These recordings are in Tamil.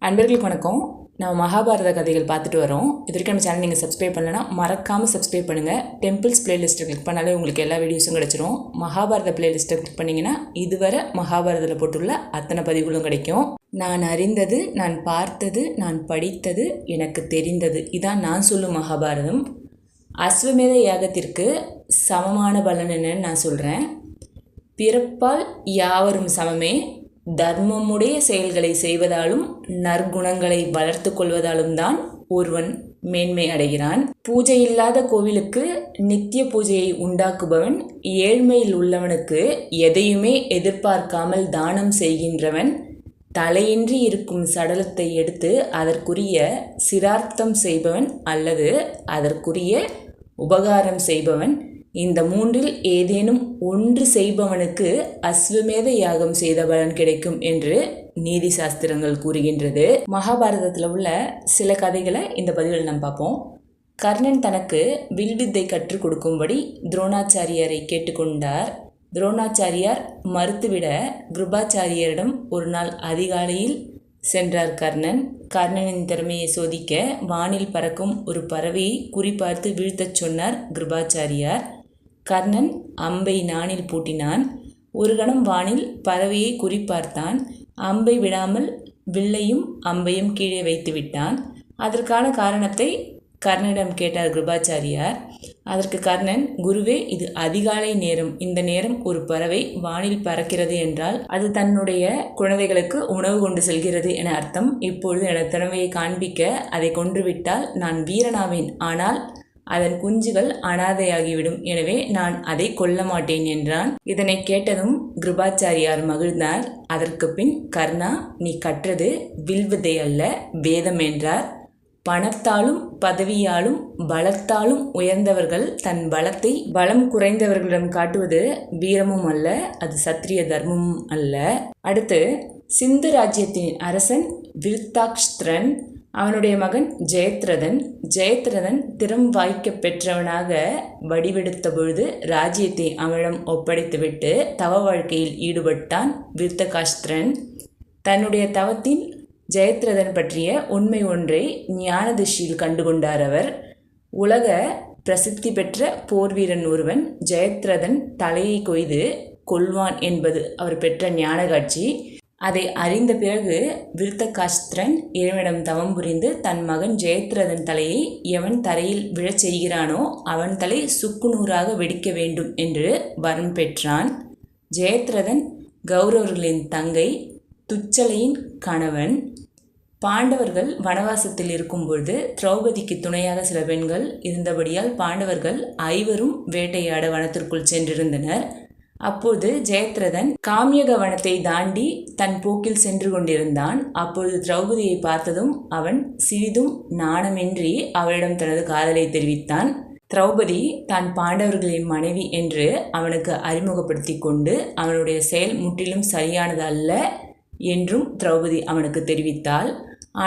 அன்பர்களுக்கு வணக்கம். நம்ம மகாபாரத கதைகள் பார்த்துட்டு வரோம். இது வரைக்கும் நம்ம சேனல் நீங்கள் சப்ஸ்கிரைப் பண்ணலைன்னா மறக்காமல் சப்ஸ்கிரைப் பண்ணுங்கள். டெம்பிள்ஸ் பிளேலிஸ்ட்டை கிளிக் பண்ணாலே உங்களுக்கு எல்லா வீடியோஸும் கிடச்சிரும். மகாபாரத பிளேலிஸ்ட்டை கிளிக் பண்ணிங்கன்னா இதுவரை மகாபாரதத்தில் போட்டுள்ள அத்தனை பதிவுகளும் கிடைக்கும். நான் அறிந்தது, நான் பார்த்தது, நான் படித்தது, எனக்கு தெரிந்தது, இதான் நான் சொல்லும் மகாபாரதம். அஸ்வமேத யாகத்திற்கு சமமான பலன் என்னன்னு நான் சொல்கிறேன். பிறப்பால் யாவரும் சமமே, தர்மமுடைய செயல்களை செய்வதாலும் நற்குணங்களை வளர்த்து கொள்வதாலும் தான் ஒருவன் மேன்மை அடைகிறான். பூஜை இல்லாத கோவிலுக்கு நித்திய பூஜையை உண்டாக்குபவன், ஏழ்மையில் உள்ளவனுக்கு எதையுமே எதிர்பார்க்காமல் தானம் செய்கின்றவன், தலையின்றி இருக்கும் சடலத்தை எடுத்து அதற்குரிய சிரார்த்தம் செய்பவன் அல்லது அதற்குரிய உபகாரம் செய்பவன், இந்த மூன்றில் ஏதேனும் ஒன்று செய்பவனுக்கு அஸ்வமேத யாகம் செய்த பலன் கிடைக்கும் என்று நீதி சாஸ்திரங்கள் கூறுகின்றது. மகாபாரதத்தில் உள்ள சில கதைகளை இந்த பதிவில் நாம் பார்ப்போம். கர்ணன் தனக்கு வில்வித்தை கற்றுக் கொடுக்கும்படி துரோணாச்சாரியாரை கேட்டுக்கொண்டார். துரோணாச்சாரியார் மறுத்துவிட கிருபாச்சாரியரிடம் ஒரு நாள் அதிகாலையில் சென்றார் கர்ணன். கர்ணனின் திறமையை சோதிக்க வானில் பறக்கும் ஒரு பறவையை குறிப்பார்த்து வீழ்த்தச் சொன்னார் கிருபாச்சாரியார். கர்ணன் அம்பை நாணில் பூட்டினான். ஒரு கணம் வானில் பறவையை குறிப்பார்த்தான். அம்பை விடாமல் வில்லையும் அம்பையும் கீழே வைத்து விட்டான். அதற்கான காரணத்தை கர்ணனிடம் கேட்டார் கிருபாச்சாரியார். அதற்கு கர்ணன், குருவே, இது அதிகாலை நேரம். இந்த நேரம் ஒரு பறவை வானில் பறக்கிறது என்றால் அது தன்னுடைய குழந்தைகளுக்கு உணவு கொண்டு செல்கிறது என அர்த்தம். இப்பொழுது எனது திறமையை காண்பிக்க அதை கொன்றுவிட்டால் நான் வீரனாவேன். ஆனால் அதன் குஞ்சுகள் அனாதையாகிவிடும். எனவே நான் அதை கொல்ல மாட்டேன் என்றான். இதனை கேட்டதும் கிருபாச்சாரியார் மகிழ்ந்தார். அதற்கு பின், கர்ணா, நீ கற்றது வில்வித்தை அல்ல, வேதம் என்றார். பணத்தாலும் பதவியாலும் பலத்தாலும் உயர்ந்தவர்கள் தன் பலத்தை பலம் குறைந்தவர்களிடம் காட்டுவது வீரமும் அல்ல, அது சத்திரிய தர்மமும் அல்ல. அடுத்து, சிந்து ராஜ்யத்தின் அரசன் விருத்தாக்ஷ்திரன், அவனுடைய மகன் ஜெயத்ரதன். ஜெயத்ரதன் திறம் வாய்க்க பெற்றவனாக வடிவெடுத்த பொழுது ராஜ்யத்தை அவனிடம் ஒப்படைத்துவிட்டு தவ வாழ்க்கையில் ஈடுபட்டான் விருத்தகாஷ்திரன். தன்னுடைய தவத்தின் ஜெயத்ரதன் பற்றிய உண்மை ஒன்றை ஞான திருஷ்டியில் கண்டுகொண்டார் அவர். உலக பிரசித்தி பெற்ற போர் வீரன் ஒருவன் ஜெயத்ரதன் தலையை கொய்து கொல்வான் என்பது அவர் பெற்ற ஞான காட்சி. அதை அறிந்த பிறகு விருத்தகாஷ்திரன் இறைவனிடம் தவம் புரிந்து தன் மகன் ஜெயத்ரதன் தலையை எவன் தரையில் விழச் செய்கிறானோ அவன் தலை சுக்குநூறாக வெடிக்க வேண்டும் என்று வரம் பெற்றான். ஜெயத்ரதன் கௌரவர்களின் தங்கை, துச்சலையின் கணவன். பாண்டவர்கள் வனவாசத்தில் இருக்கும்பொழுது திரௌபதிக்கு துணையாக சில பெண்கள் இருந்தபடியால் பாண்டவர்கள் ஐவரும் வேட்டையாட வனத்திற்குள் சென்றிருந்தனர். அப்போது ஜெயத்ரதன் காமியக வனத்தை தாண்டி தன் போக்கில் சென்று கொண்டிருந்தான். அப்பொழுது திரௌபதியை பார்த்ததும் அவன் சிறிதும் நாணமின்றி அவளிடம் தனது காதலை தெரிவித்தான். திரௌபதி தான் பாண்டவர்களின் மனைவி என்று அவனுக்கு அறிமுகப்படுத்தி கொண்டு அவனுடைய செயல் முற்றிலும் சரியானது அல்ல என்றும் திரௌபதி அவனுக்கு தெரிவித்தாள்.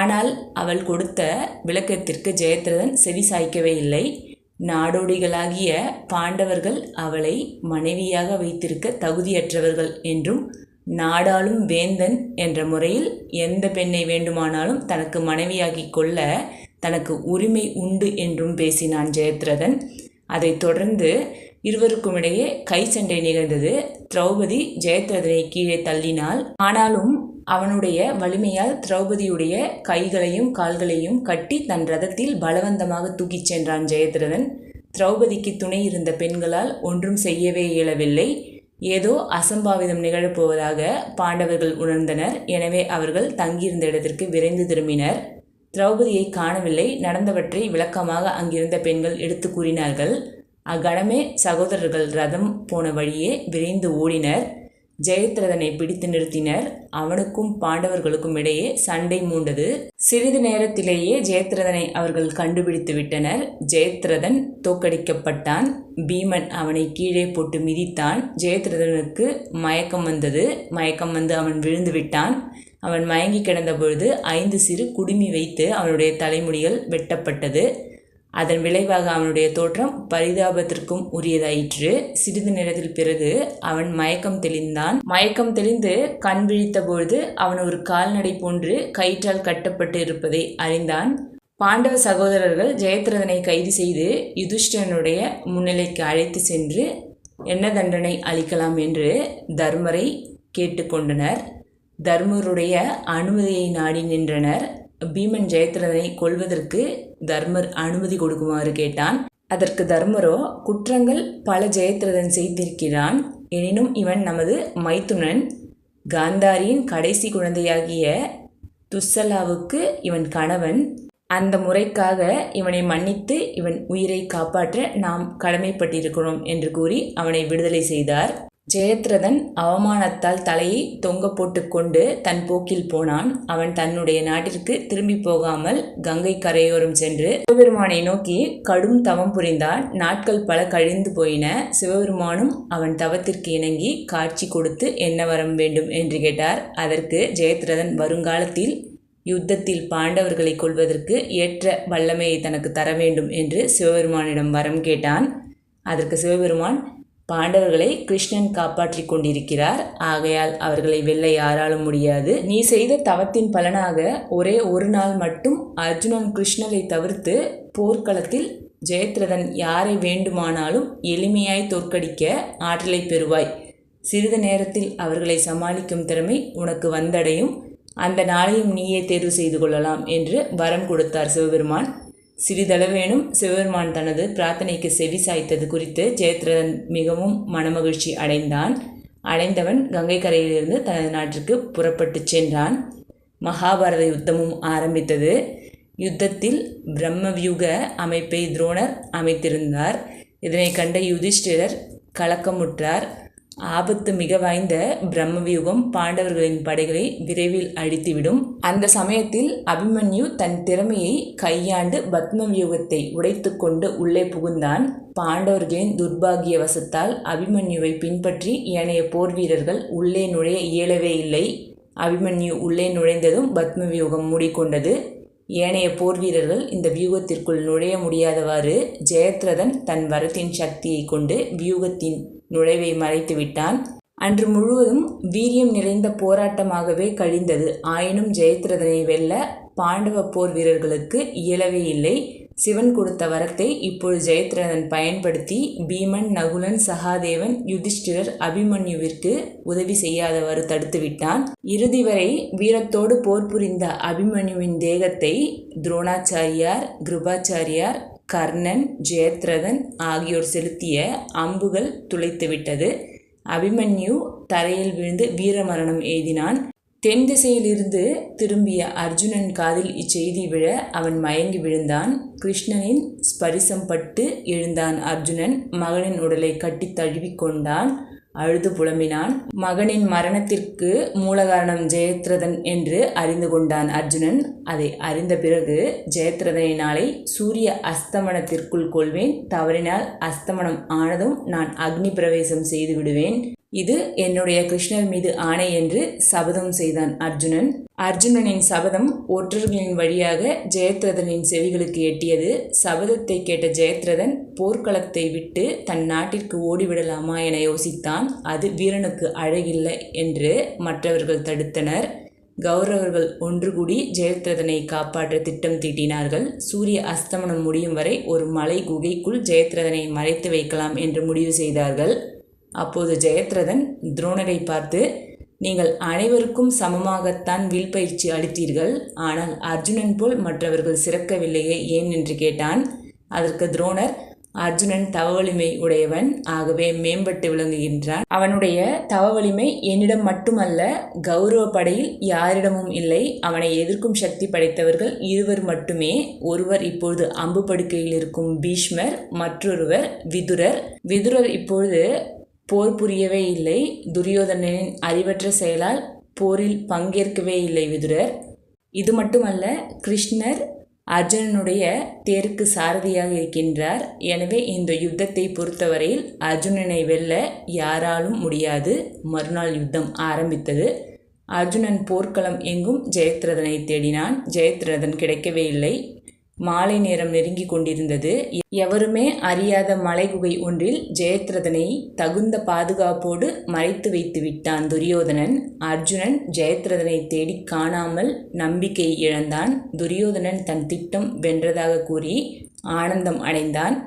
ஆனால் அவள் கொடுத்த விளக்கத்திற்கு ஜெயத்ரதன் செவி சாய்க்கவே இல்லை. நாடோடிகளாகிய பாண்டவர்கள் அவளை மனைவியாக வைத்திருக்க தகுதியற்றவர்கள் என்றும், நாடாளும் வேந்தன் என்ற முறையில் எந்த பெண்ணை வேண்டுமானாலும் தனக்கு மனைவியாகி கொள்ள தனக்கு உரிமை உண்டு என்றும் பேசினான் ஜெயத்ரதன். அதைத் தொடர்ந்து இருவருக்கும் இடையே கை சண்டை நிகழ்ந்தது. திரௌபதி ஜெயத்ரதனை கீழே தள்ளினாள். ஆனாலும் அவனுடைய வலிமையால் திரௌபதியுடைய கைகளையும் கால்களையும் கட்டி தன் ரதத்தில் பலவந்தமாக தூக்கிச் சென்றான் ஜெயத்ரதன். திரௌபதிக்கு துணை இருந்த பெண்களால் ஒன்றும் செய்யவே இயலவில்லை. ஏதோ அசம்பாவிதம் நிகழப்போவதாக பாண்டவர்கள் உணர்ந்தனர். எனவே அவர்கள் தங்கியிருந்த இடத்திற்கு விரைந்து திரும்பினர். திரௌபதியை காணவில்லை. நடந்தவற்றை விளக்கமாக அங்கிருந்த பெண்கள் எடுத்து கூறினார்கள். அக்கணமே சகோதரர்கள் ரதம் போன வழியே விரைந்து ஓடினர். ஜெயத்ரதனை பிடித்து நிறுத்தினர். அவனுக்கும் பாண்டவர்களுக்கும் இடையே சண்டை மூண்டது. சிறிது நேரத்திலேயே ஜெயத்ரதனை அவர்கள் கண்டுபிடித்து விட்டனர். ஜெயத்ரதன் தோற்கடிக்கப்பட்டான். பீமன் அவனை கீழே போட்டு மிதித்தான். ஜெயத்ரதனுக்கு மயக்கம் வந்தது. மயக்கம் வந்து அவன் விழுந்து விட்டான். அவன் மயங்கி கிடந்த பொழுது 5 சிறு குடுமி வைத்து அவனுடைய தலைமுடிகள் வெட்டப்பட்டது. அதன் விளைவாக அவனுடைய தோற்றம் பரிதாபத்திற்கும் உரியதாயிற்று. சிறிது நேரத்தில் பிறகு அவன் மயக்கம் தெளிந்தான். மயக்கம் தெளிந்து கண் விழித்த பொழுது அவன் ஒரு கால்நடை போன்று கயிற்றால் கட்டப்பட்டு இருப்பதை அறிந்தான். பாண்டவ சகோதரர்கள் ஜெயத்ரதனை கைது செய்து யுதிஷ்டிரனுடைய முன்னிலைக்கு அழைத்து சென்று என்ன தண்டனை அளிக்கலாம் என்று தர்மரை கேட்டுக்கொண்டனர். தர்மருடைய அனுமதியை நாடி நின்றனர். பீமன் ஜெயத்ரதனை கொல்வதற்கு தர்மர் அனுமதி கொடுக்குமாறு கேட்டான். அதற்கு தர்மரோ, குற்றங்கள் பல ஜெயத்ரதன் செய்திருக்கிறான், எனினும் இவன் நமது மைத்துனன். காந்தாரியின் கடைசி குழந்தையாகிய துஸ்ஸலாவுக்கு இவன் கணவன். அந்த முறைக்காக இவனை மன்னித்து இவன் உயிரை காப்பாற்ற நாம் கடமைப்பட்டிருக்கிறோம் என்று கூறி அவனை விடுதலை செய்தார். ஜெயத்ரதன் அவமானத்தால் தலையை தொங்க போட்டுக்கொண்டு தன் போக்கில் போனான். அவன் தன்னுடைய நாட்டிற்கு திரும்பி போகாமல் கங்கை கரையோரம் சென்று சிவபெருமானை நோக்கி கடும் தவம் புரிந்தான். நாட்கள் பல கழிந்து போயின. சிவபெருமானும் அவன் தவத்திற்கு இணங்கி காட்சி கொடுத்து என்ன வரம் வேண்டும் என்று கேட்டார். அதற்கு ஜெயத்ரதன் வருங்காலத்தில் யுத்தத்தில் பாண்டவர்களை கொல்வதற்கு ஏற்ற வல்லமையை தனக்கு தர வேண்டும் என்று சிவபெருமானிடம் வரம் கேட்டான். அதற்கு சிவபெருமான், பாண்டவர்களை கிருஷ்ணன் காப்பாற்றி கொண்டிருக்கிறார், ஆகையால் அவர்களை வெல்ல யாராலும் முடியாது. நீ செய்த தவத்தின் பலனாக ஒரே ஒரு நாள் மட்டும் அர்ஜுனன் கிருஷ்ணரை தவிர்த்து போர்க்களத்தில் ஜெயத்ரதன் யாரை வேண்டுமானாலும் எளிமையாய் தோற்கடிக்க ஆற்றலை பெறுவாய். சிறிது நேரத்தில் அவர்களை சமாளிக்கும் திறமை உனக்கு வந்தடையும். அந்த நாளையும் நீயே தேர்வு செய்து கொள்ளலாம் என்று வரம் கொடுத்தார் சிவபெருமான். சிறிதளவேனும் சிவபெருமான் தனது பிரார்த்தனைக்கு செவி சாய்த்தது குறித்து ஜெயத்ரதன் மிகவும் மனமகிழ்ச்சி அடைந்தான். அடைந்தவன் கங்கை கரையிலிருந்து தனது நாட்டிற்கு புறப்பட்டு சென்றான். மகாபாரத யுத்தமும் ஆரம்பித்தது. யுத்தத்தில் பிரம்மவியூக அமைப்பை துரோணர் அமைத்திருந்தார். இதனை கண்ட யுதிஷ்டிரர் கலக்கமுற்றார். ஆபத்து மிக வாய்ந்த பிரம்மவியூகம் பாண்டவர்களின் படைகளை விரைவில் அழித்துவிடும். அந்த சமயத்தில் அபிமன்யு தன் திறமையை கையாண்டு பத்மவியூகத்தை உடைத்து கொண்டு உள்ளே புகுந்தான். பாண்டவர்களின் துர்பாகியவசத்தால் அபிமன்யுவை பின்பற்றி ஏனைய போர் வீரர்கள் உள்ளே நுழைய இயலவே இல்லை. அபிமன்யு உள்ளே நுழைந்ததும் பத்மவியூகம் மூடிக்கொண்டது. ஏனைய போர் வீரர்கள் இந்த வியூகத்திற்குள் நுழைய முடியாதவாறு ஜெயத்ரதன் தன் வரத்தின் சக்தியை கொண்டு வியூகத்தின் நுழைவை மறைத்து விட்டான். அன்று முழுவதும் வீரியம் நிறைந்த போராட்டமாகவே கழிந்தது. ஆயினும் ஜெயத்ரதனை வெல்ல பாண்டவ போர் வீரர்களுக்கு இயலவே இல்லை. சிவன் கொடுத்த வரத்தை இப்பொழுது ஜெயத்ரதன் பயன்படுத்தி பீமன், நகுலன், சகாதேவன், யுதிஷ்டிரர் அபிமன்யுவிற்கு உதவி செய்யாதவாறு தடுத்துவிட்டான். இறுதி வரை வீரத்தோடு போர் புரிந்த அபிமன்யுவின் தேகத்தை துரோணாச்சாரியார், கிருபாச்சாரியார், கர்ணன், ஜெயத்ரதன் ஆகியோர் செலுத்திய அம்புகள் துளைத்துவிட்டது. அபிமன்யு தரையில் விழுந்து வீரமரணம் எய்தினான். தென் திசையிலிருந்து திரும்பிய அர்ஜுனன் காதில் இச்செய்தி விழ அவன் மயங்கி விழுந்தான். கிருஷ்ணனின் ஸ்பரிசம் பட்டு எழுந்தான் அர்ஜுனன். மகனின் உடலை கட்டி தழுவிக்கொண்டான். அழுது புலம்பினான். மகனின் மரணத்திற்கு மூலகாரணம் ஜெயத்ரதன் என்று அறிந்து கொண்டான் அர்ஜுனன். அதை அறிந்த பிறகு ஜெயத்ரதனை நாளை சூரிய அஸ்தமனத்திற்குள் கொள்வேன். தவறினால் அஸ்தமனம் ஆனதும் நான் அக்னி பிரவேசம் செய்து விடுவேன். இது என்னுடைய கிருஷ்ணர் மீது ஆணை என்று சபதம் செய்தான் அர்ஜுனன். அர்ஜுனனின் சபதம் ஒற்றர்களின் வழியாக ஜெயத்ரதனின் செவிகளுக்கு எட்டியது. சபதத்தை கேட்ட ஜெயத்ரதன் போர்க்களத்தை விட்டு தன் நாட்டிற்கு ஓடிவிடலாமா என யோசித்தான். அது வீரனுக்கு அழகில்லை என்று மற்றவர்கள் தடுத்தனர். கௌரவர்கள் ஒன்று கூடி ஜெயத்ரதனை காப்பாற்ற திட்டம் தீட்டினார்கள். சூரிய அஸ்தமனம் முடியும் வரை ஒரு மலை குகைக்குள் ஜெயத்ரதனை மறைத்து வைக்கலாம் என்று முடிவு செய்தார்கள். அப்போது ஜெயத்ரதன் துரோணரை பார்த்து, நீங்கள் அனைவருக்கும் சமமாகத்தான் வில் பயிற்சி அளித்தீர்கள், ஆனால் அர்ஜுனன் போல் மற்றவர்கள் சிறக்கவில்லையே ஏன் என்று கேட்டான். அதற்கு துரோணர், அர்ஜுனன் தவ வலிமை உடையவன், ஆகவே மேம்பட்டு விளங்குகின்றான். அவனுடைய தவ வலிமை என்னிடம் மட்டுமல்ல, கௌரவ படையில் யாரிடமும் இல்லை. அவனை எதிர்க்கும் சக்தி படைத்தவர்கள் இருவர் மட்டுமே. ஒருவர் இப்பொழுது அம்பு படுக்கையில் இருக்கும் பீஷ்மர், மற்றொருவர் விதுரர். விதுரர் இப்பொழுது போர் புரியவே இல்லை. துரியோதனனின் அறிவற்ற செயலால் போரில் பங்கேற்கவே இல்லை விதுரர். இது மட்டுமல்ல, கிருஷ்ணர் அர்ஜுனனுடைய தேருக்கு சாரதியாக இருக்கின்றார். எனவே இந்த யுத்தத்தை பொறுத்தவரையில் அர்ஜுனனை வெல்ல யாராலும் முடியாது. மறுநாள் யுத்தம் ஆரம்பித்தது. அர்ஜுனன் போர்க்களம் எங்கும் ஜெயத்ரதனை தேடினான். ஜெயத்ரதன் கிடைக்கவே இல்லை. மாலை நேரம் நெருங்கி கொண்டிருந்தது. எவருமே அறியாத மலைகுகை ஒன்றில் ஜெயத்ரதனை தகுந்த பாதுகாப்போடு மறைத்து வைத்து விட்டான் துரியோதனன். அர்ஜுனன் ஜெயத்ரதனை தேடி காணாமல் நம்பிக்கை இழந்தான். துரியோதனன் தன் திட்டம் வென்றதாக கூறி ஆனந்தம் அடைந்தான்.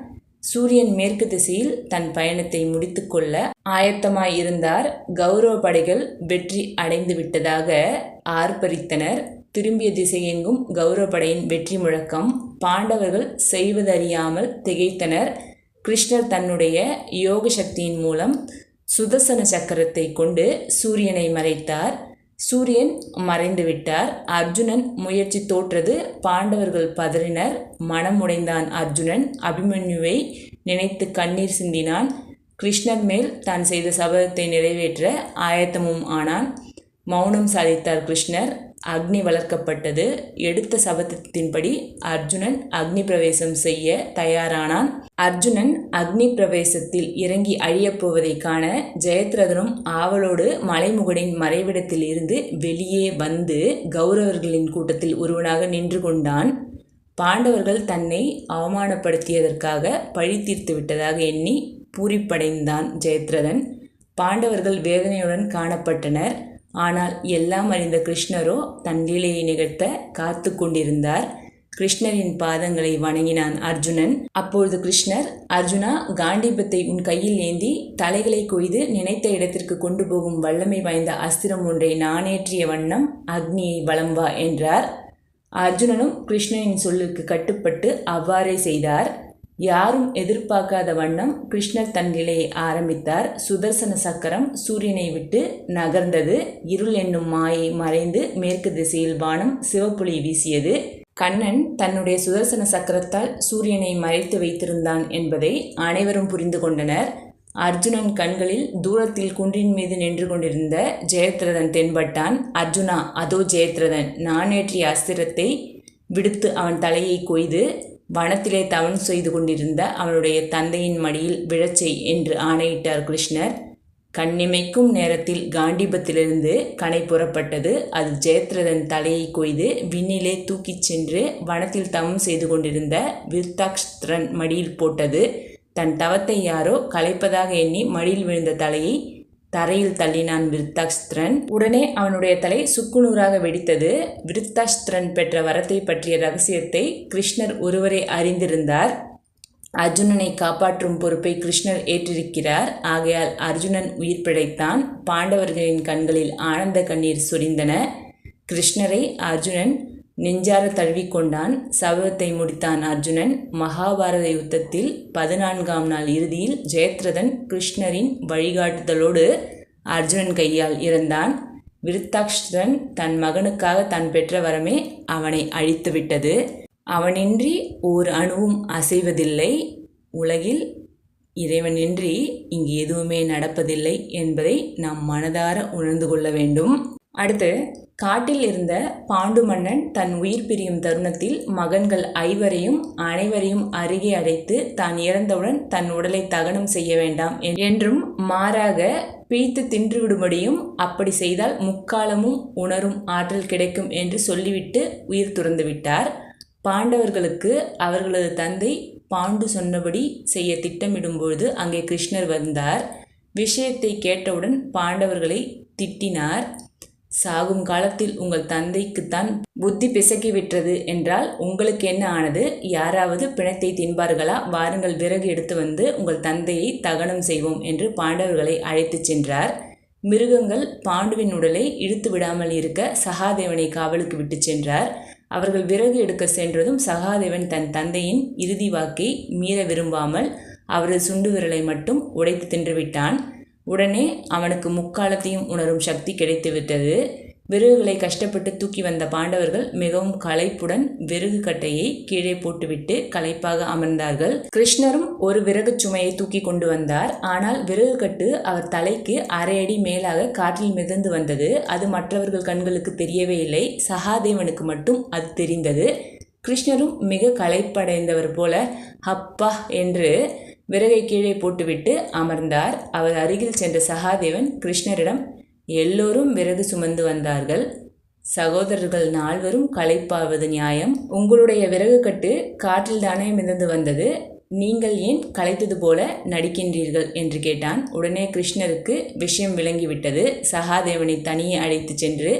சூரியன் மேற்கு திசையில் தன் பயணத்தை முடித்து கொள்ள ஆயத்தமாயிருந்தார். கௌரவ படைகள் வெற்றி அடைந்து விட்டதாக ஆர்ப்பரித்தனர். திரும்பிய திசையெங்கும் கௌரவப்படையின் வெற்றி முழக்கம். பாண்டவர்கள் செய்வதறியாமல் திகைத்தனர். கிருஷ்ணர் தன்னுடைய யோக சக்தியின் மூலம் சுதர்சன சக்கரத்தை கொண்டு சூரியனை மறைத்தார். சூரியன் மறைந்து விட்டார். அர்ஜுனன் முயற்சி தோற்றது. பாண்டவர்கள் பதறினர். மனம் உடைந்தான் அர்ஜுனன். அபிமன்யுவை நினைத்து கண்ணீர் சிந்தினான். கிருஷ்ணர் மேல் தான் செய்த சபதத்தை நிறைவேற்ற ஆயத்தமும் ஆனான். மௌனம் சாதித்தார் கிருஷ்ணர். அக்னி வளர்க்கப்பட்டது. எடுத்த சபதத்தின்படி அர்ஜுனன் அக்னி பிரவேசம் செய்ய தயாரானான். அர்ஜுனன் அக்னி பிரவேசத்தில் இறங்கி அழியப் போவதை காண ஜெயத்ரதனும் ஆவலோடு மலைமுகடின் மறைவிடத்தில் இருந்து வெளியே வந்து கௌரவர்களின் கூட்டத்தில் ஒருவனாக நின்று கொண்டான். பாண்டவர்கள் தன்னை அவமானப்படுத்தியதற்காக பழி தீர்த்து விட்டதாக எண்ணி பூரிப்படைந்தான் ஜெயத்ரதன். பாண்டவர்கள் வேதனையுடன் காணப்பட்டனர். ஆனால் எல்லாம் அறிந்த கிருஷ்ணரோ தன் லீலையை நிகழ்த்த காத்து கொண்டிருந்தார். கிருஷ்ணரின் பாதங்களை வணங்கினான் அர்ஜுனன். அப்பொழுது கிருஷ்ணர், அர்ஜுனா, காண்டீபத்தை உன் கையில் ஏந்தி தலைகளை கொய்து நினைத்த இடத்திற்கு கொண்டு போகும் வல்லமை வாய்ந்த அஸ்திரம் ஒன்றை நானேற்றிய வண்ணம் அக்னியை வலம் வா என்றார். அர்ஜுனனும் கிருஷ்ணனின் சொல்லுக்கு கட்டுப்பட்டு அவ்வாறே செய்தார். யாரும் எதிர்பார்க்காத வண்ணம் கிருஷ்ணர் தன் நிலையை ஆரம்பித்தார். சுதர்சன சக்கரம் சூரியனை விட்டு நகர்ந்தது. இருள் என்னும் மாயை மறைந்து மேற்கு திசையில் வானம் சிவப்புலி வீசியது. கண்ணன் தன்னுடைய சுதர்சன சக்கரத்தால் சூரியனை மறைத்து வைத்திருந்தான் என்பதை அனைவரும் புரிந்து கொண்டனர். அர்ஜுனன் கண்களில் தூரத்தில் குன்றின் மீது நின்று கொண்டிருந்த ஜெயத்ரதன் தென்பட்டான். அர்ஜுனா, அதோ ஜெயத்ரதன் நானேற்றிய அஸ்திரத்தை விடுத்து அவன் தலையை கொய்து வனத்திலே தவன் செய்து கொண்டிருந்த அவனுடைய தந்தையின் மடியில் விழச்சை என்று ஆணையிட்டார் கிருஷ்ணர். கண்ணிமைக்கும் நேரத்தில் காண்டீபத்திலிருந்து கணை புறப்பட்டது. அது ஜெயத்ரதன் தலையை கொய்து விண்ணிலே தூக்கிச் சென்று வனத்தில் தவம் செய்து கொண்டிருந்த விருத்தாக்ஷ்திரன் மடியில் போட்டது. தன் தவத்தை யாரோ கலைப்பதாக எண்ணி மடியில் விழுந்த தலையை தரையில் தள்ளினான் விருத்தாக்ஷ்திரன். உடனே அவனுடைய தலை சுக்குநூறாக வெடித்தது. விருத்தாக்ஷ்திரன் பெற்ற வரத்தை பற்றிய ரகசியத்தை கிருஷ்ணர் ஒருவரே அறிந்திருந்தார். அர்ஜுனனை காப்பாற்றும் பொறுப்பை கிருஷ்ணர் ஏற்றிருக்கிறார். ஆகையால் அர்ஜுனன் உயிர் பிழைத்தான். பாண்டவர்களின் கண்களில் ஆனந்த கண்ணீர் சொரிந்தன. கிருஷ்ணரை அர்ஜுனன் நெஞ்சார தழுவிக்கொண்டான். சபதத்தை முடித்தான் அர்ஜுனன். மகாபாரத யுத்தத்தில் 14ஆம் நாள் இறுதியில் ஜெயத்ரதன் கிருஷ்ணரின் வழிகாட்டுதலோடு அர்ஜுனன் கையால் இறந்தான். விருத்தாக்ஷ்திரன் தன் மகனுக்காக தான் பெற்ற வரமே அவனை அழித்துவிட்டது. அவனின்றி ஓர் அணுவும் அசைவதில்லை. உலகில் இறைவனின்றி இங்கு எதுவுமே நடப்பதில்லை என்பதை நாம் மனதார உணர்ந்து கொள்ள வேண்டும். அடுத்து, காட்டில் இருந்த பாண்டு மன்னன் தன் உயிர் பிரியும் தருணத்தில் மகன்கள் அனைவரையும் அருகே அழைத்து தான் இறந்தவுடன் தன் உடலை தகனம் செய்ய வேண்டாம் என்றும் மாறாக பிய்த்து தின்றுவிடும்படியும், அப்படி செய்தால் முக்காலமும் உணரும் ஆற்றல் கிடைக்கும் என்று சொல்லிவிட்டு உயிர் துறந்து விட்டார். பாண்டவர்களுக்கு அவர்களது தந்தை பாண்டு சொன்னபடி செய்ய திட்டமிடும்பொழுது அங்கே கிருஷ்ணர் வந்தார். விஷயத்தை கேட்டவுடன் பாண்டவர்களை திட்டினார். சாகும் காலத்தில் உங்கள் தந்தைக்குத்தான் புத்தி பிசக்கிவிட்டது என்றால் உங்களுக்கு என்ன ஆனது? யாராவது பிணத்தை தின்பார்களா? வாருங்கள், விறகு எடுத்து வந்து உங்கள் தந்தையை தகனம் செய்வோம் என்று பாண்டவர்களை அழைத்துச் சென்றார். மிருகங்கள் பாண்டுவின் உடலை இழுத்து விடாமல் இருக்க சகாதேவனை காவலுக்கு விட்டு சென்றார். அவர்கள் விறகு எடுக்க சென்றதும் சகாதேவன் தன் தந்தையின் இறுதி வாக்கை மீற விரும்பாமல் அவரது சுண்டு விரலை மட்டும் உடைத்து தின்றுவிட்டான். உடனே அவனுக்கு முக்காலத்தையும் உணரும் சக்தி கிடைத்துவிட்டது. விறகுகளை கஷ்டப்பட்டு தூக்கி வந்த பாண்டவர்கள் மிகவும் களைப்புடன் விறகு கட்டையை கீழே போட்டுவிட்டு களைப்பாக அமர்ந்தார்கள். கிருஷ்ணரும் ஒரு விறகு சுமையை தூக்கி கொண்டு வந்தார். ஆனால் விறகு கட்டு அவர் தலைக்கு 1/2 அடி மேலாக காற்றில் மிதந்து வந்தது. அது மற்றவர்கள் கண்களுக்கு தெரியவே இல்லை. சகாதேவனுக்கு மட்டும் அது தெரிந்தது. கிருஷ்ணரும் மிக களைப்படைந்தவர் போல அப்பா என்று விறகை கீழே போட்டுவிட்டு அமர்ந்தார். அவர் அருகில் சென்ற சகாதேவன் கிருஷ்ணரிடம், எல்லோரும் விறகு சுமந்து வந்தார்கள். சகோதரர்கள் நால்வரும் களைப்பாவது நியாயம். உங்களுடைய விறகு கட்டு காற்றில் தானே மிதந்து வந்தது, நீங்கள் ஏன் களைத்தது போல நடிக்கின்றீர்கள் என்று கேட்டான். உடனே கிருஷ்ணருக்கு விஷயம் விளங்கிவிட்டது. சகாதேவனை தனியே அழைத்து சென்று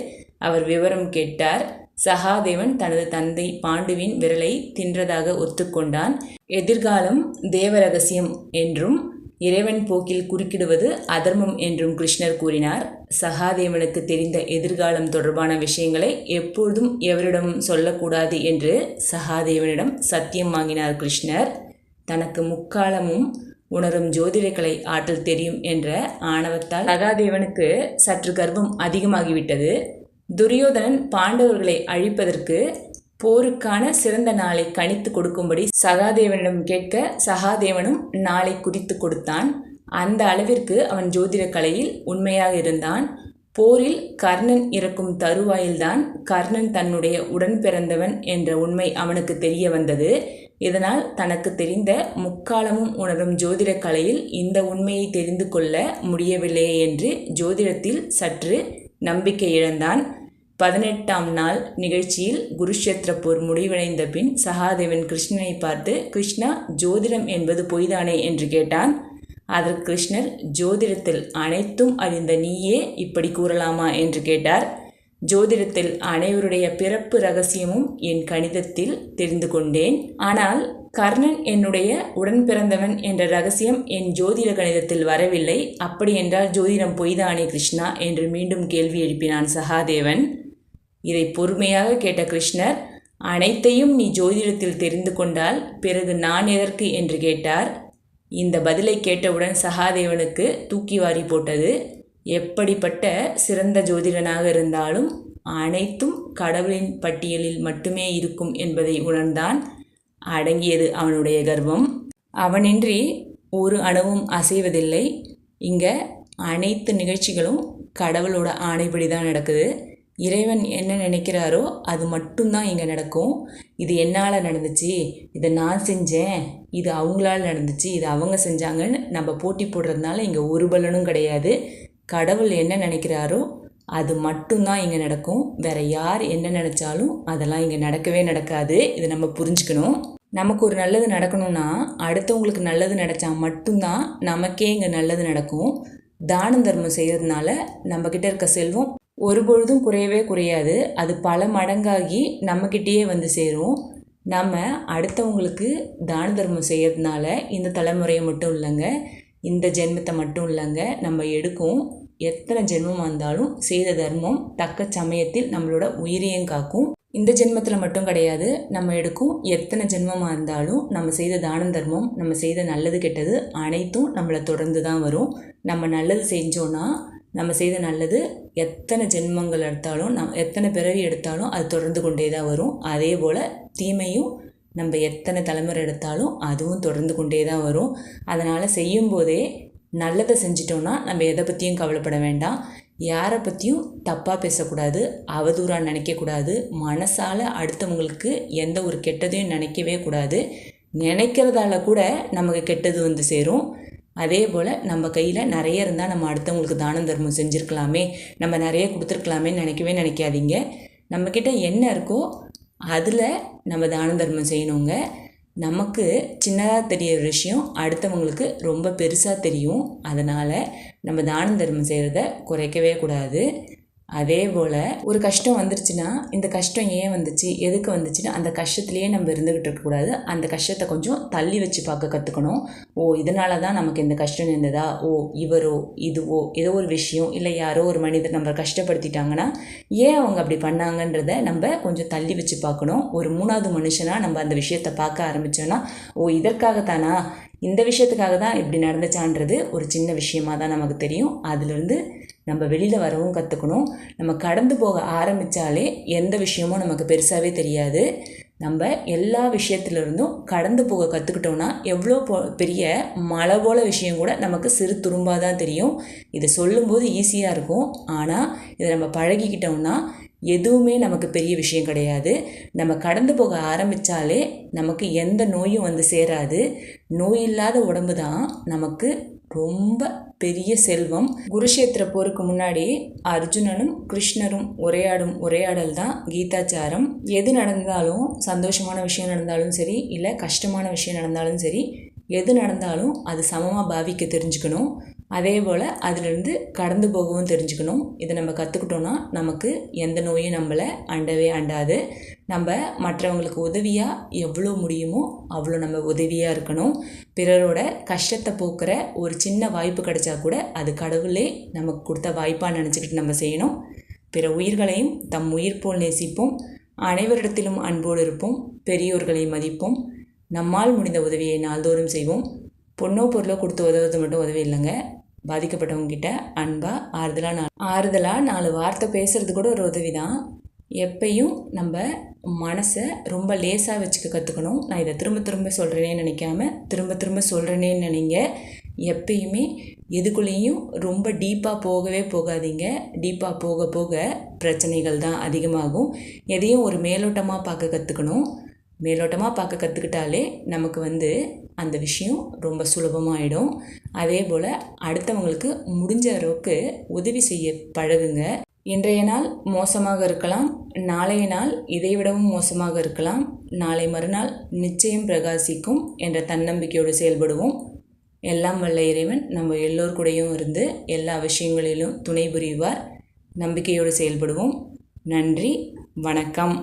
அவர் விவரம் கேட்டார். சகாதேவன் தனது தந்தை பாண்டுவின் விரலை தின்றதாக ஒத்துக்கொண்டான். எதிர்காலம் தேவரகசியம் என்றும் இறைவன் போக்கில் குறுக்கிடுவது அதர்மம் என்றும் கிருஷ்ணர் கூறினார். சகாதேவனுக்கு தெரிந்த எதிர்காலம் தொடர்பான விஷயங்களை எப்பொழுதும் எவரிடமும் சொல்லக்கூடாது என்று சகாதேவனிடம் சத்தியம் வாங்கினார் கிருஷ்ணர். தனக்கு முக்காலமும் உணரும் ஜோதிடக்கலை ஆற்றல் தெரியும் என்ற ஆணவத்தால் சகாதேவனுக்கு சற்று கர்வம் அதிகமாகிவிட்டது. துரியோதனன் பாண்டவர்களை அழிப்பதற்கு போருக்கான சிறந்த நாளை கணித்து கொடுக்கும்படி சகாதேவனிடம் கேட்க சகாதேவனும் நாளை குறித்து கொடுத்தான். அந்த அளவிற்கு அவன் ஜோதிட கலையில் உண்மையாக இருந்தான். போரில் கர்ணன் இறக்கும் தருவாயில்தான் கர்ணன் தன்னுடைய உடன் பிறந்தவன் என்ற உண்மை அவனுக்கு தெரிய வந்தது. இதனால் தனக்கு தெரிந்த முக்காலமும் உணரும் ஜோதிட கலையில் இந்த உண்மையை தெரிந்து கொள்ள முடியவில்லையே என்று ஜோதிடத்தில் சற்று நம்பிக்கை இழந்தான். 18ஆம் நாள் நிகழ்ச்சியில் குருஷேத்திர போர் முடிவடைந்த பின் சகாதேவன் கிருஷ்ணனை பார்த்து, கிருஷ்ணா, ஜோதிடம் என்பது பொய்தானே என்று கேட்டான். அதற்கு கிருஷ்ணர், ஜோதிடத்தில் அனைத்தும் அறிந்த நீயே இப்படி கூறலாமா என்று கேட்டார். ஜோதிடத்தில் அனைவருடைய பிறப்பு ரகசியமும் என் கணிதத்தில் தெரிந்து கொண்டேன். ஆனால் கர்ணன் என்னுடைய உடன் பிறந்தவன் என்ற ரகசியம் என் ஜோதிட கணிதத்தில் வரவில்லை. அப்படி என்றால் ஜோதிடம் பொய்தானே கிருஷ்ணா என்று மீண்டும் கேள்வி எழுப்பினான் சகாதேவன். இதை பொறுமையாக கேட்ட கிருஷ்ணர், அனைத்தையும் நீ ஜோதிடத்தில் தெரிந்து கொண்டால் பிறகு நான் எதற்கு என்று கேட்டார். இந்த பதிலை கேட்டவுடன் சகாதேவனுக்கு தூக்கி வாரி போட்டது. எப்படிப்பட்ட சிறந்த ஜோதிடனாக இருந்தாலும் அனைத்தும் கடவுளின் பட்டியலில் மட்டுமே இருக்கும் என்பதை உணர்ந்தான். அடங்கியது அவனுடைய கர்வம். அவனின்றி ஒரு அணுவும் அசைவதில்லை. இங்கே அனைத்து நிகழ்ச்சிகளும் கடவுளோட ஆணைப்படி தான் நடக்குது. இறைவன் என்ன நினைக்கிறாரோ அது மட்டும்தான் இங்கே நடக்கும். இது என்னால் நடந்துச்சு, இதை நான் செஞ்சேன், இது அவங்களால் நடந்துச்சு, இது அவங்க செஞ்சாங்கன்னு நம்ம போட்டி போடுறதுனால இங்கே ஒரு பலனும் கிடையாது. கடவுள் என்ன நினைக்கிறாரோ அது மட்டும்தான் இங்கே நடக்கும். வேறு யார் என்ன நினச்சாலும் அதெல்லாம் இங்கே நடக்கவே நடக்காது. இதை நம்ம புரிஞ்சுக்கணும். நமக்கு ஒரு நல்லது நடக்கணும்னா அடுத்தவங்களுக்கு நல்லது நினச்சா மட்டும்தான் நமக்கே இங்கே நல்லது நடக்கும். தான தர்மம் செய்கிறதுனால நம்மக்கிட்ட இருக்க செல்வம் ஒரு பொழுதும் குறையவே குறையாது. அது பல மடங்காகி நம்மக்கிட்டேயே வந்து சேரும். நம்ம அடுத்தவங்களுக்கு தான தர்மம் செய்கிறதுனால இந்த தலைமுறையை மட்டும் இல்லைங்க, இந்த ஜென்மத்தை மட்டும் இல்லைங்க, நம்ம எடுக்கும் எத்தனை ஜென்மமாக இருந்தாலும் செய்த தர்மம் தக்க சமயத்தில் நம்மளோட உயிரையும் காக்கும். இந்த ஜென்மத்தில் மட்டும் கிடையாது, நம்ம எடுக்கும் எத்தனை ஜென்மமாக இருந்தாலும் நம்ம செய்த தான தர்மம், நம்ம செய்த நல்லது கெட்டது அனைத்தும் நம்மளை தொடர்ந்து தான் வரும். நம்ம நல்லது செஞ்சோன்னா நம்ம செய்த நல்லது எத்தனை ஜென்மங்கள் எடுத்தாலும் எத்தனை பிறவி எடுத்தாலும் அது தொடர்ந்து கொண்டே தான் வரும். அதே போல் தீமையும் நம்ம எத்தனை தலைமுறை எடுத்தாலும் அதுவும் தொடர்ந்து கொண்டே தான் வரும். அதனால் செய்யும்போதே நல்லதை செஞ்சிட்டோன்னா நம்ம எதை பற்றியும் கவலைப்பட வேண்டாம். யாரை பற்றியும் தப்பாக பேசக்கூடாது, அவதூறாக நினைக்கக்கூடாது. மனசால் அடுத்தவங்களுக்கு எந்த ஒரு கெட்டதையும் நினைக்கவே கூடாது. நினைக்கிறதால கூட நமக்கு கெட்டது வந்து சேரும். அதே போல் நம்ம கையில் நிறைய இருந்தால் நம்ம அடுத்தவங்களுக்கு தான தர்மம் செஞ்சுருக்கலாமே, நம்ம நிறைய கொடுத்துருக்கலாமேன்னு நினைக்கவே நினைக்காதீங்க. நம்மக்கிட்ட என்ன இருக்கோ அதில் நம்ம தான தர்மம் செய்யணுங்க. நமக்கு சின்னதாக தெரியிற விஷயம் அடுத்தவங்களுக்கு ரொம்ப பெருசாக தெரியும். அதனால் நம்ம தான தர்மம் செய்கிறத குறைக்கவே கூடாது. அதே போல் ஒரு கஷ்டம் வந்துருச்சுன்னா இந்த கஷ்டம் ஏன் வந்துச்சு, எதுக்கு வந்துச்சுன்னா அந்த கஷ்டத்துலேயே நம்ம இருந்துக்கிட்டு இருக்கக்கூடாது. அந்த கஷ்டத்தை கொஞ்சம் தள்ளி வச்சு பார்க்க கற்றுக்கணும். ஓ, இதனால தான் நமக்கு இந்த கஷ்டம் இருந்ததா, ஓ இவரோ இதுவோ ஏதோ ஒரு விஷயம் இல்லை யாரோ ஒரு மனிதர் நம்ம கஷ்டப்படுத்திட்டாங்கன்னா ஏன் அவங்க அப்படி பண்ணாங்கன்றத நம்ம கொஞ்சம் தள்ளி வச்சு பார்க்கணும். ஒரு மூணாவது மனுஷனாக நம்ம அந்த விஷயத்தை பார்க்க ஆரம்பித்தோன்னா, ஓ இதற்காகத்தானா, இந்த விஷயத்துக்காக தான் இப்படி நடந்துச்சான்றது ஒரு சின்ன விஷயமாக தான் நமக்கு தெரியும். அதிலிருந்து நம்ம வெளியில் வரவும் கற்றுக்கணும். நம்ம கடந்து போக ஆரம்பித்தாலே எந்த விஷயமும் நமக்கு பெருசாகவே தெரியாது. நம்ம எல்லா விஷயத்துலேருந்தும் கடந்து போக கற்றுக்கிட்டோன்னா எவ்வளோ பெரிய மலை போல விஷயம் கூட நமக்கு சிறு துரும்பாக தான் தெரியும். இதை சொல்லும்போது ஈஸியாக இருக்கும், ஆனால் இதை நம்ம பழகிக்கிட்டோம்னா எதுவுமே நமக்கு பெரிய விஷயம் கிடையாது. நம்ம கடந்து போக ஆரம்பித்தாலே நமக்கு எந்த நோயும் வந்து சேராது. நோய் இல்லாத உடம்பு தான் நமக்கு ரொம்ப பெரிய செல்வம். குருஷேத்திர போருக்கு முன்னாடி அர்ஜுனனும் கிருஷ்ணரும் உரையாடும் உரையாடல் தான் கீதாச்சாரம். எது நடந்தாலும், சந்தோஷமான விஷயம் நடந்தாலும் சரி, இல்லை கஷ்டமான விஷயம் நடந்தாலும் சரி, எது நடந்தாலும் அது சமமாக பாவிக்க தெரிஞ்சுக்கணும். அதே போல் அதிலிருந்து கடந்து போகவும் தெரிஞ்சுக்கணும். இதை நம்ம கற்றுக்கிட்டோன்னா நமக்கு எந்த நோயும் நம்மளை அண்டவே அண்டாது. நம்ம மற்றவங்களுக்கு உதவியாக எவ்வளோ முடியுமோ அவ்வளோ நம்ம உதவியாக இருக்கணும். பிறரோட கஷ்டத்தை போக்குற ஒரு சின்ன வாய்ப்பு கிடைச்சா கூட அது கடவுளே நமக்கு கொடுத்த வாய்ப்பாக நினச்சிக்கிட்டு நம்ம செய்யணும். பிற உயிர்களையும் தம் உயிர் போல் நேசிப்போம். அனைவரிடத்திலும் அன்போடு இருப்போம். பெரியோர்களை மதிப்போம். நம்மால் முடிந்த உதவியை நாள்தோறும் செய்வோம். பொண்ணோ பொருளோ கொடுத்து உதவுறது மட்டும் உதவி இல்லைங்க. பாதிக்கப்பட்டவங்ககிட்ட அன்பாக ஆறுதலாக 4 வார்த்தை பேசுகிறது கூட ஒரு உதவி தான். எப்பையும் நம்ம மனசை ரொம்ப லேசாக வச்சுக்க கற்றுக்கணும். நான் இதை திரும்ப திரும்ப சொல்கிறேனேன்னு நினைக்காம திரும்ப திரும்ப சொல்கிறேனேன்னு நினைங்க. எப்பயுமே எதுக்குள்ளேயும் ரொம்ப டீப்பாக போகவே போகாதீங்க. டீப்பாக போக போக பிரச்சனைகள் தான் அதிகமாகும். எதையும் ஒரு மேலோட்டமாக பார்க்க கற்றுக்கணும். மேலோட்டமாக பார்க்க கற்றுக்கிட்டாலே நமக்கு அந்த விஷயம் ரொம்ப சுலபமாகிடும். அதே போல் அடுத்தவங்களுக்கு முடிஞ்ச அளவுக்கு உதவி செய்ய பழகுங்க. இன்றைய நாள் மோசமாக இருக்கலாம், நாளைய நாள் இதைவிடவும் மோசமாக இருக்கலாம். நாளை மறுநாள் நிச்சயம் பிரகாசிக்கும் என்ற தன்னம்பிக்கையோடு செயல்படுவோம். எல்லாம் வல்ல இறைவன் நம்ம எல்லோர் கூடயும் இருந்து எல்லா விஷயங்களிலும் துணை புரிவார். நம்பிக்கையோடு செயல்படுவோம். நன்றி, வணக்கம்.